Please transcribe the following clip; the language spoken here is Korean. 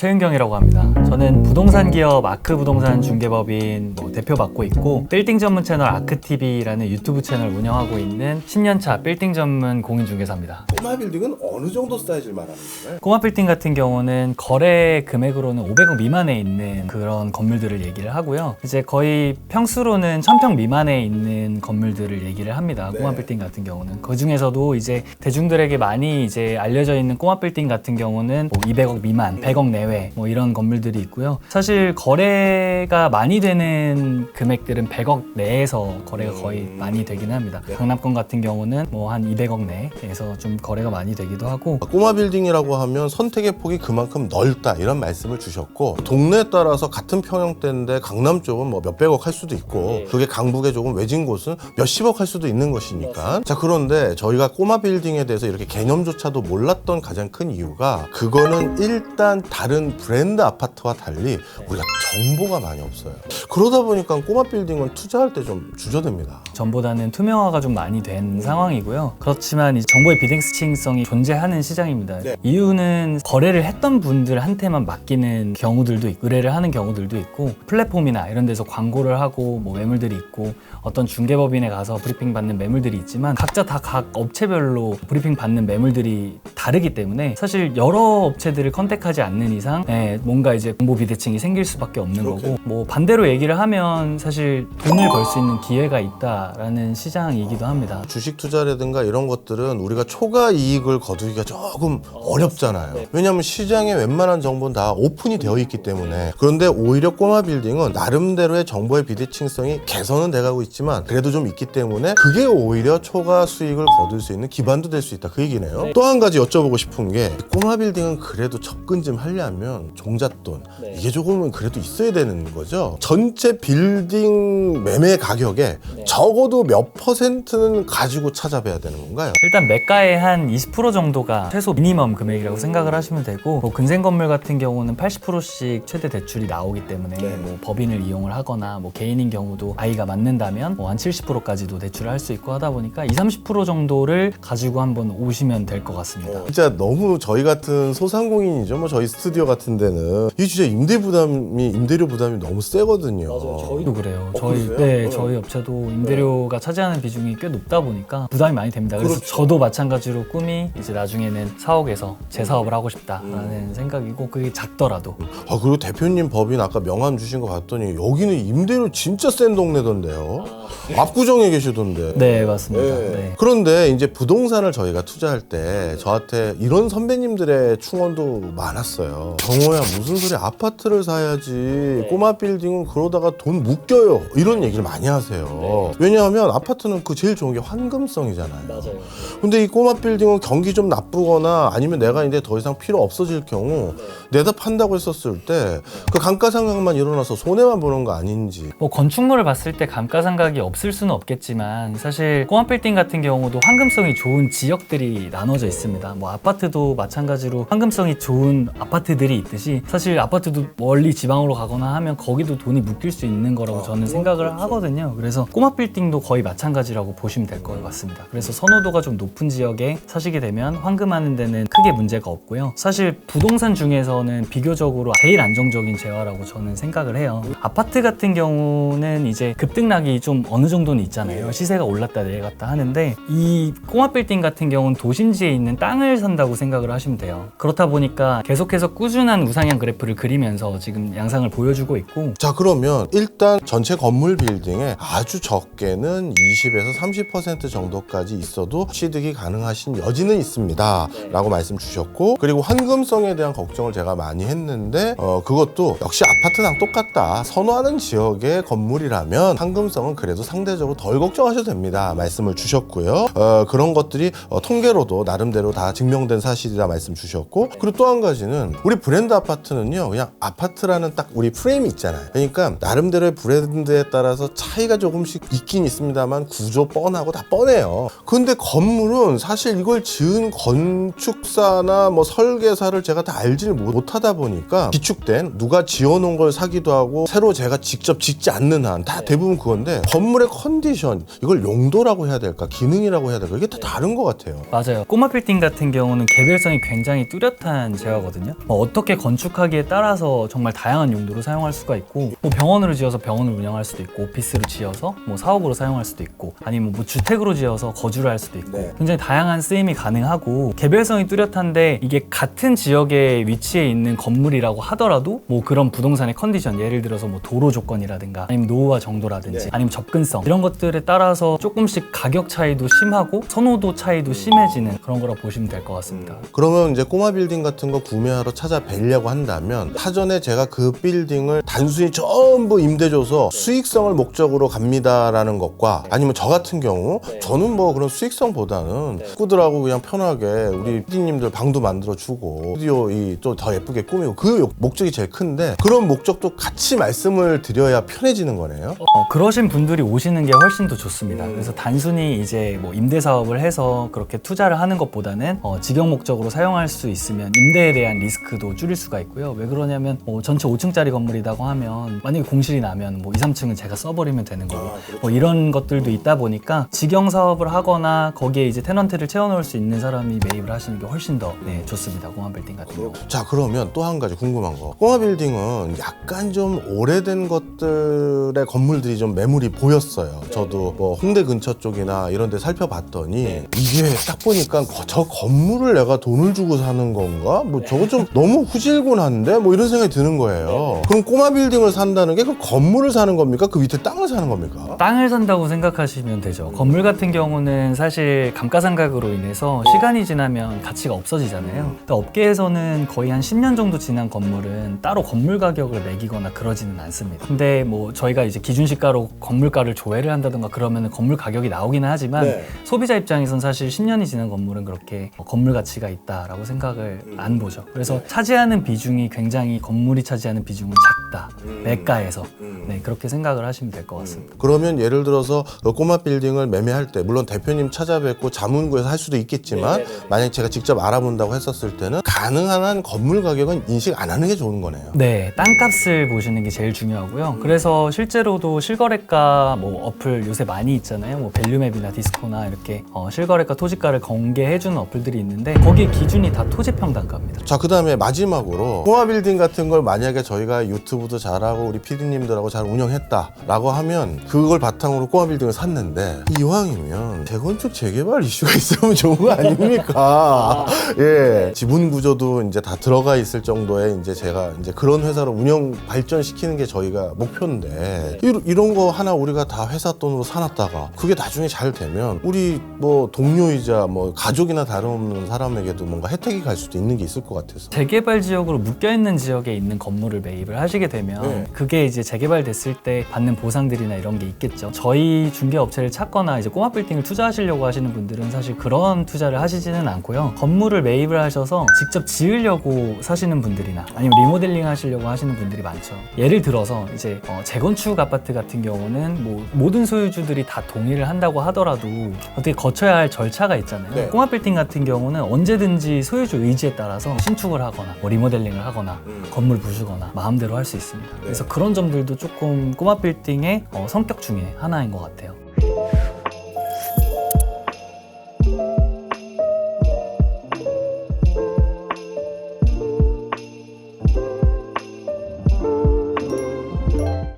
최윤경이라고 합니다. 저는 부동산 기업 아크부동산 중개법인 대표 맡고 있고, 빌딩 전문 채널 아크TV라는 유튜브 채널 운영하고 있는 10년차 빌딩 전문 공인중개사입니다. 꼬마 빌딩은 어느 정도 사이즈를 말하는 거예요? 꼬마 빌딩 같은 경우는 거래 금액으로는 500억 미만에 있는 그런 건물들을 얘기를 하고요. 이제 거의 평수로는 1000평 미만에 있는 건물들을 얘기를 합니다. 네. 꼬마 빌딩 같은 경우는. 그 중에서도 이제 대중들에게 많이 이제 알려져 있는 꼬마 빌딩 같은 경우는 200억 미만, 100억 내외 이런 건물들이 있고요. 사실 거래가 많이 되는 금액들은 100억 내에서 거래가 거의 많이 되긴 합니다. 네. 강남권 같은 경우는 한 200억 내에서 좀 거래가 많이 되기도 하고. 꼬마 빌딩이라고 하면 선택의 폭이 그만큼 넓다 이런 말씀을 주셨고, 동네에 따라서 같은 평형대인데 강남 쪽은 몇백억 할 수도 있고 그게 강북에 조금 외진 곳은 몇십억 할 수도 있는 것이니까. 자, 그런데 저희가 꼬마 빌딩에 대해서 이렇게 개념조차도 몰랐던 가장 큰 이유가, 그거는 일단 다른 브랜드 아파트와 달리 우리가 정보가 많이 없어요. 그러다 보니까 꼬마 빌딩은 투자할 때 좀 주저됩니다. 전보다는 투명화가 좀 많이 된 상황이고요. 그렇지만 이 정보의 비대칭성이 존재하는 시장입니다. 네. 이유는 거래를 했던 분들한테만 맡기는 경우들도 있고, 의뢰를 하는 경우들도 있고, 플랫폼이나 이런 데서 광고를 하고 매물들이 있고, 어떤 중개법인에 가서 브리핑 받는 매물들이 있지만 각자 다 각 업체별로 브리핑 받는 매물들이 다르기 때문에 사실 여러 업체들을 컨택하지 않는 이상 뭔가 이제 정보 비대칭이 생길 수밖에 없는 그렇게. 거고, 반대로 얘기를 하면 사실 돈을 벌 수 있는 기회가 있다라는 시장이기도 합니다. 주식 투자라든가 이런 것들은 우리가 초과 이익을 거두기가 조금 어렵잖아요. 왜냐하면 시장에 웬만한 정보는 다 오픈이 되어 있기 때문에. 그런데 오히려 꼬마 빌딩은 나름대로의 정보의 비대칭성이 개선은 돼가고 있지만 그래도 좀 있기 때문에 그게 오히려 초과 수익을 거둘 수 있는 기반도 될 수 있다, 그 얘기네요. 또 한 가지 여쭤보고 싶은 게, 꼬마 빌딩은 그래도 접근 좀 하려면 종잣돈 이게 조금은 그래도 있어야 되는 거죠. 전체 빌딩 매매 가격에 적어도 몇 퍼센트는 가지고 찾아봐야 되는 건가요? 일단 매가의 한 20% 정도가 최소 미니멈 금액이라고 생각을 하시면 되고, 근생 건물 같은 경우는 80%씩 최대 대출이 나오기 때문에 법인을 이용을 하거나 개인인 경우도 아이가 맞는다면 한 70%까지도 대출을 할 수 있고 하다 보니까 20-30% 정도를 가지고 한번 오시면 될 것 같습니다. 진짜 너무 저희 같은 소상공인이죠. 저희 스튜디오 같은 데는 이 진짜 임대료 부담이 너무 세거든요. 저희도 그래요. 그러세요? 저희 업체도 임대료가 차지하는 비중이 꽤 높다 보니까 부담이 많이 됩니다. 그래서 그렇죠. 저도 마찬가지로 꿈이 이제 나중에는 사옥에서 제 사업을 하고 싶다라는 생각이고, 그게 작더라도. 그리고 대표님 법인 아까 명함 주신 거 봤더니 여기는 임대료 진짜 센 동네던데요. 압구정에 계시던데. 네, 맞습니다. 네. 그런데 이제 부동산을 저희가 투자할 때 저한테 이런 선배님들의 충원도 많았어요. 경호야, 무슨 소리, 아파트를 사야지. 꼬마 빌딩은 그러다가 돈 묶여요. 이런 얘기를 많이 하세요. 왜냐하면 아파트는 그 제일 좋은 게 환금성이잖아요. 맞아요. 근데 이 꼬마 빌딩은 경기 좀 나쁘거나 아니면 내가 이제 더 이상 필요 없어질 경우 내다 판다고 했었을 때 그 감가상각만 일어나서 손해만 보는 거 아닌지. 건축물을 봤을 때 감가상각이 없을 수는 없겠지만, 사실 꼬마 빌딩 같은 경우도 황금성이 좋은 지역들이 나눠져 있습니다. 아파트도 마찬가지로 황금성이 좋은 아파트들이 있듯이, 사실 아파트도 멀리 지방으로 가거나 하면 거기도 돈이 묶일 수 있는 거라고 저는 생각을 하거든요. 그래서 꼬마 빌딩도 거의 마찬가지라고 보시면 될 것 같습니다. 그래서 선호도가 좀 높은 지역에 사시게 되면 환금하는 데는 크게 문제가 없고요. 사실 부동산 중에서는 비교적으로 제일 안정적인 재화라고 저는 생각을 해요. 아파트 같은 경우는 이제 급등락이 좀 어느 정도는 있잖아요. 시세가 올랐다 내려갔다 하는데, 이 꼬마 빌딩 같은 경우는 도심지에 있는 땅을 산다고 생각을 하시면 돼요. 그렇다 보니까 계속해서 꾸준한 우상향 그래프를 그리면서 지금 양상을 보여주고 있고. 자, 그러면 일단 전체 건물 빌딩에 아주 적게는 20에서 30% 정도까지 있어도 취득이 가능하신 여지는 있습니다 라고 말씀 주셨고, 그리고 환금성에 대한 걱정을 제가 많이 했는데 그것도 역시 아파트랑 똑같다. 선호하는 지역의 건물이라면 환금성은 그래도 상대적으로 덜 걱정하셔도 됩니다 말씀을 주셨고요. 그런 것들이 통계로도 나름대로 다 증명된 사실이라 말씀 주셨고, 그리고 또 한 가지는 우리 브랜드 아파트는요, 그냥 아파트라는 딱 우리 프레임이 있잖아요. 그러니까 나름대로의 브랜드에 따라서 차이가 조금씩 있긴 있습니다만 구조 뻔하고 다 뻔해요. 근데 건물은 사실 이걸 지은 건축사나 설계사를 제가 다 알지를 못하다 보니까 기축된 누가 지어놓은 걸 사기도 하고 새로 제가 직접 짓지 않는 한 다 대부분 그건데, 건물의 컨디션, 이걸 용도라고 해야 될까, 기능이라고 해야 될까, 이게 다 다른 것 같아요. 맞아요. 꼬마 빌딩 같은 경우는 개별성이 굉장히 뚜렷한 제어거든요. 어떻게 건축하기에 따라서 정말 다양한 용도로 사용할 수가 있고, 뭐 병원으로 지어서 병원을 운영할 수도 있고, 오피스로 지어서 뭐 사업으로 사용할 수도 있고, 아니면 뭐 주택으로 지어서 거주를 할 수도 있고, 굉장히 다양한 쓰임이 가능하고, 개별성이 뚜렷한데 이게 같은 지역에 위치해 있는 건물이라고 하더라도 뭐 그런 부동산의 컨디션, 예를 들어서 뭐 도로 조건이라든가 아니면 노후화 정도라든지 아니면 접근성, 이런 것들에 따라서 조금씩 가격 차이도 심하고 선호도 차이도 심해지는 그런 거라 보시면 될 것 같습니다. 그러면 이제 꼬마 빌딩 같은 거 구매하러 찾아뵈려고 한다면 사전에 제가 그 빌딩을 단순히 전부 임대 줘서 수익성을 목적으로 갑니다라는 것과, 아니면 저 같은 경우 저는 뭐 그런 수익성보다는 식구들하고 그냥 편하게 우리 PD님들 방도 만들어 주고 스튜디오 또 더 예쁘게 꾸미고, 그 목적이 제일 큰데, 그런 목적도 같이 말씀을 드려야 편해지는 거네요. 그러신 분들이 오시는 게 훨씬 더 좋습니다. 그래서 단순히 이제 뭐 임대 사업을 해서 그렇게 투자를 하는 것보다는 직영 목적으로 사용할 수 있으면 임대에 대한 리스크도 줄일 수가 있고요. 왜 그러냐면 전체 5층짜리 건물이라고 하면 만약에 공실이 나면 뭐 2, 3층은 제가 써버리면 되는 거고, 뭐 이런 것들도 있다 보니까 직영 사업을 하거나 거기에 이제 테넌트를 채워넣을 수 있는 사람이 매입을 하시는 게 훨씬 더 좋습니다. 꼬마 빌딩 같은 경우. 자, 그러면 또 한 가지 궁금한 거. 꼬마 빌딩은 약간 좀 오래된 것들의 건물들이 좀 매물이 보였어요. 저도 뭐 홍대 근처 쪽이나 이런 데 살펴봤더니 이게 딱 보니까 저 건물을 내가 돈을 주고 사는 건가? 뭐 저거 좀 너무 후질군한데? 뭐 이런 생각이 드는 거예요. 그럼 꼬마 빌딩을 산다는 게 그 건물을 사는 겁니까? 그 밑에 땅을 사는 겁니까? 땅을 산다고 생각하시면 되죠. 건물 같은 경우는 사실 감가상각으로 인해서 시간이 지나면 가치가 없어지잖아요. 근데 업계에서는 거의 한 10년 정도 지난 건물은 따로 건물 가격을 매기거나 그러지는 않습니다. 근데 뭐 저희가 이제 기준시가로 건물가를 조회를 한다던가 그러면 건물 가격이 나오기는 하지만 소비자 입장에선 사실 10년이 지난 건물은 그렇게 건물 가치가 있다라고 생각을 안 보죠. 그래서 차지하는 비중이 굉장히, 건물이 차지하는 비중은 작다. 매가에서. 네, 그렇게 생각을 하시면 될 것 같습니다. 그러면 예를 들어서 꼬마 빌딩을 매매할 때, 물론 대표님 찾아뵙고 자문구에서 할 수도 있겠지만 만약 제가 직접 알아본다고 했었을 때는 가능한 한 건물 가격은 인식 안 하는 게 좋은 거네요. 네, 땅값을 보시는 게 제일 중요하고요. 그래서 실제로도 실거래가 뭐 어플 요새 많이 있잖아요. 뭐 밸류맵이나 디스코나 이렇게 실거래가, 토지가를 공개해주는 어플들이 있는데 거기에 기준이 다 토지평당가입니다. 자, 그 다음에 마지막으로 꼬마 빌딩 같은 걸 만약에 저희가 유튜브도 잘하고 우리 PD님들하고 잘 운영했다라고 하면 그걸 바탕으로 꼬마 빌딩을 샀는데, 이왕이면 재건축 재개발 이슈가 있으면 좋은 거 아닙니까? 예, 지분 구조도 이제 다 들어가 있을 정도의 이제 제가 이제 그런 회사로 운영 발전시키는 게 저희가 목표인데, 이런 거 하나 우리가 다 회사 돈으로 사놨다가 그게 나중에 잘 되면 우리 뭐 동료이자 뭐 가족이나 다름없는 사람에게도 뭔가 혜택이 갈 수도 있는 게 있을 것 같아서. 재개발 지역으로 묶여있는 지역에 있는 건물을 매입을 하시게 되면 그게 이제 재개발됐을 때 받는 보상들이나 이런 게 있겠죠. 저희 중개업체를 찾거나 이제 꼬마 빌딩을 투자하시려고 하시는 분들은 사실 그런 투자를 하시지는 않고요. 건물을 매입을 하셔서 직접 지으려고 사시는 분들이나 아니면 리모델링 하시려고 하시는 분들이 많죠. 예를 들어서 이제 재건축 아파트 같은 경우는 뭐 모든 소유주들이 다 동의를 한다고 하더라도 어떻게 거쳐야 할 절차가 있잖아요. 꼬마 빌딩 같은 경우는 언제든지 소유주 의지에 따라서 신축을 하거나 뭐 리모델링을 하거나 건물 부수거나 마음대로 할 수 있습니다. 그래서 그런 점들도 조금 꼬마 빌딩의 성격 중에 하나인 것 같아요.